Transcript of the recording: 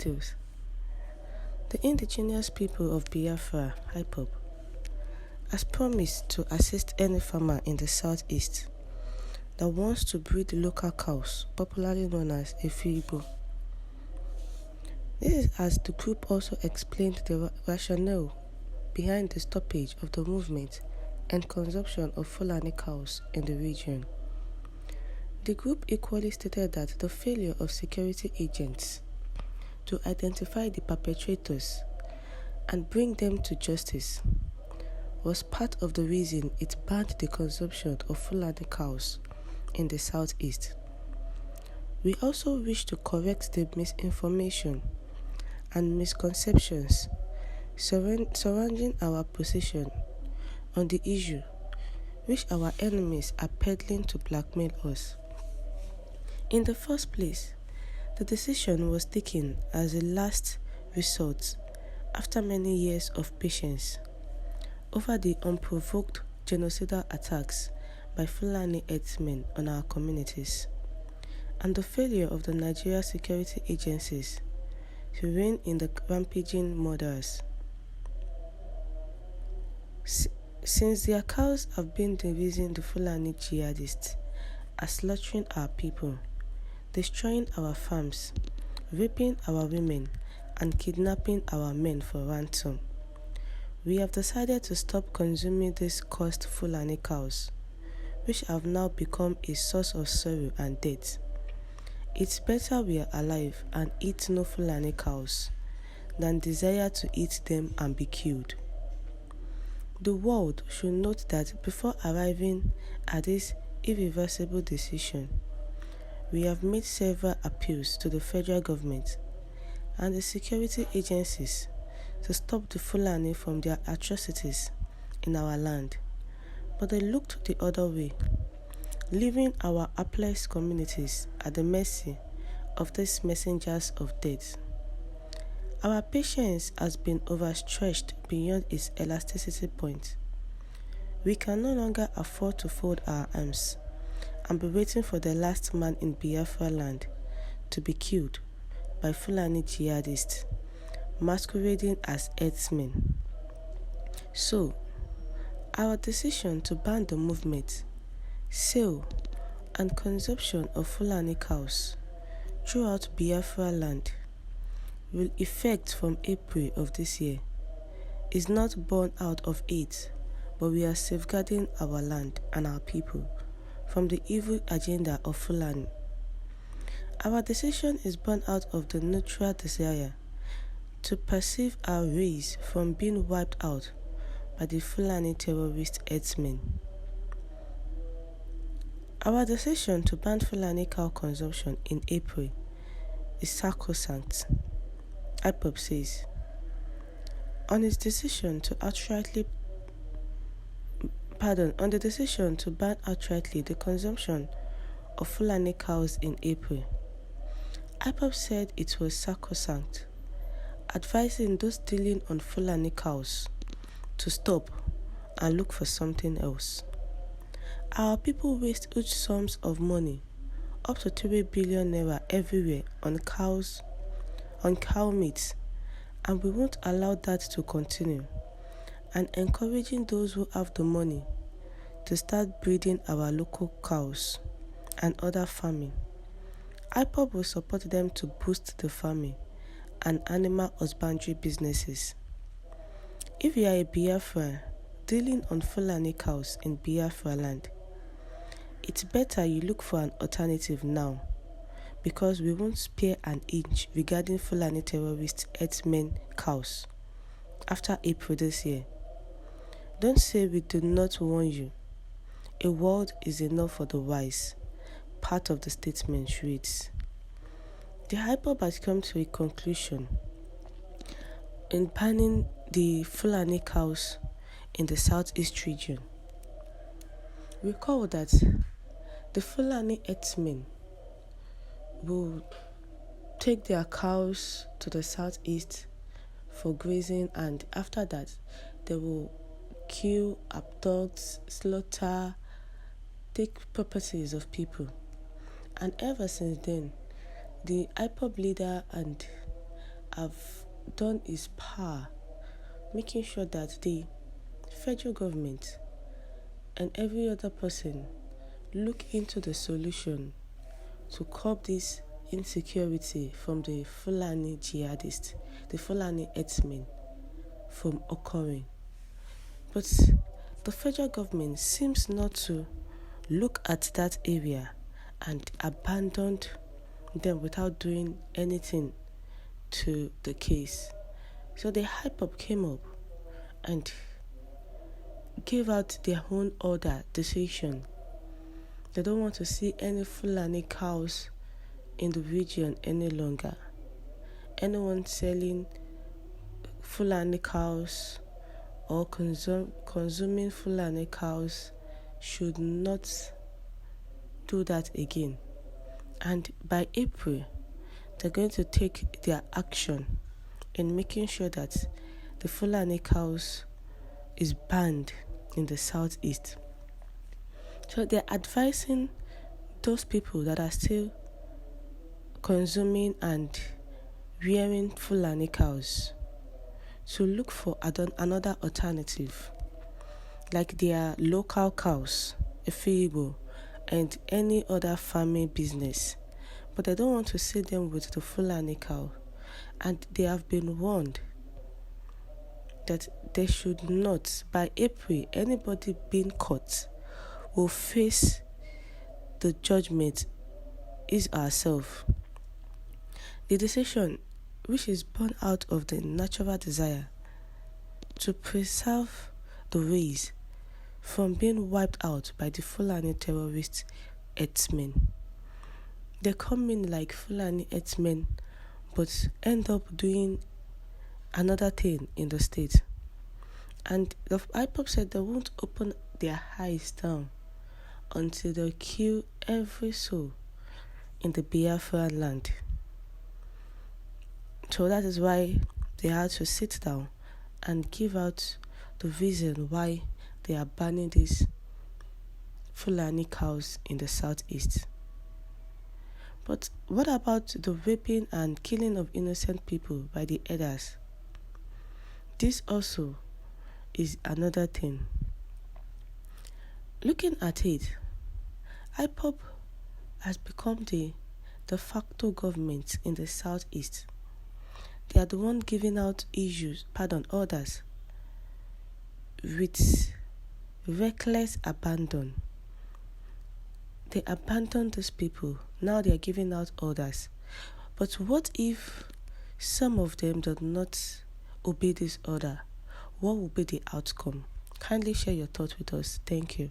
details. The indigenous people of Biafra, Ipob, has promised to assist any farmer in the southeast that wants to breed local cows, popularly known as Igbo. This is as the group also explained the rationale behind the stoppage of the movement and consumption of Fulani cows in the region. The group equally stated that the failure of security agents to identify the perpetrators and bring them to justice was part of the reason it banned the consumption of Fulani cows in the southeast. We also wish to correct the misinformation and misconceptions surrounding our position on the issue, which our enemies are peddling to blackmail us. In the first place, the decision was taken as a last resort after many years of patience over the unprovoked genocidal attacks by Fulani herdsmen on our communities, and the failure of the Nigeria security agencies to rein in the rampaging murders. Since their cows have been the reason the Fulani jihadists are slaughtering our people, destroying our farms, raping our women, and kidnapping our men for ransom, we have decided to stop consuming these cursed Fulani cows, which have now become a source of sorrow and death. It's better we are alive and eat no Fulani cows than desire to eat them and be killed. The world should note that before arriving at this irreversible decision, we have made several appeals to the federal government and the security agencies to stop the Fulani from their atrocities in our land, but they looked the other way, leaving our hapless communities at the mercy of these messengers of death. Our patience has been overstretched beyond its elasticity point. We can no longer afford to fold our arms and be waiting for the last man in Biafra land to be killed by Fulani jihadists masquerading as herdsmen. So, our decision to ban the movement, sale, and consumption of Fulani cows throughout Biafra land will effect from April of this year is not born out of hate, but we are safeguarding our land and our people from the evil agenda of Fulani. Our decision is born out of the natural desire to preserve our race from being wiped out by the Fulani terrorist herdsmen. Our decision to ban Fulani cow consumption in April is sacrosanct, Ipob says. On the decision to ban outrightly the consumption of Fulani cows in April, Ipob said it was sacrosanct, advising those dealing on Fulani cows to stop and look for something else. Our people waste huge sums of money, up to 3 billion naira everywhere on cow meat, and we won't allow that to continue, and encouraging those who have the money to start breeding our local cows and other farming. Ipob will support them to boost the farming and animal husbandry businesses. If you are a Biafran dealing on Fulani cows in Biafra land, it's better you look for an alternative now, because we won't spare an inch regarding Fulani terrorist herdsmen cows after April this year. Don't say we do not warn you. A word is enough for the wise, part of the statement reads. The Ipob has come to a conclusion in banning the Fulani cows in the southeast region. Recall that the Fulani herdsmen will take their cows to the southeast for grazing, and after that they will kill, abduct, slaughter, take properties of people. And ever since then, the Ipob leader and have done his power, making sure that the federal government and every other person look into the solution to curb this insecurity from the Fulani jihadists, the Fulani herdsmen, from occurring. But the federal government seems not to look at that area and abandoned them without doing anything to the case. So the Ipob came up and gave out their own order decision. They don't want to see any Fulani cows in the region any longer. Anyone selling Fulani cows or consuming Fulani cows should not do that again. And by April, they're going to take their action in making sure that the Fulani cows is banned in the southeast. So they're advising those people that are still consuming and rearing Fulani cows to look for another alternative, like their local cows, Igbo, and any other farming business. But they don't want to see them with the Fulani cow, and they have been warned that they should not. By April, anybody being caught will face the judgment is ourselves. The decision, which is born out of the natural desire to preserve the race from being wiped out by the Fulani terrorist herdsmen. They come in like Fulani herdsmen, but end up doing another thing in the state. And the Ipob said they won't open their eyes down until they kill every soul in the Biafra land. So that is why they had to sit down and give out the reason why they are banning these Fulani cows in the southeast. But what about the raping and killing of innocent people by the elders? This also is another thing. Looking at it, Ipob has become the de facto government in the southeast. They are the one giving out orders with reckless abandon. They abandoned these people. Now they are giving out orders. But what if some of them do not obey this order? What will be the outcome? Kindly share your thoughts with us. Thank you.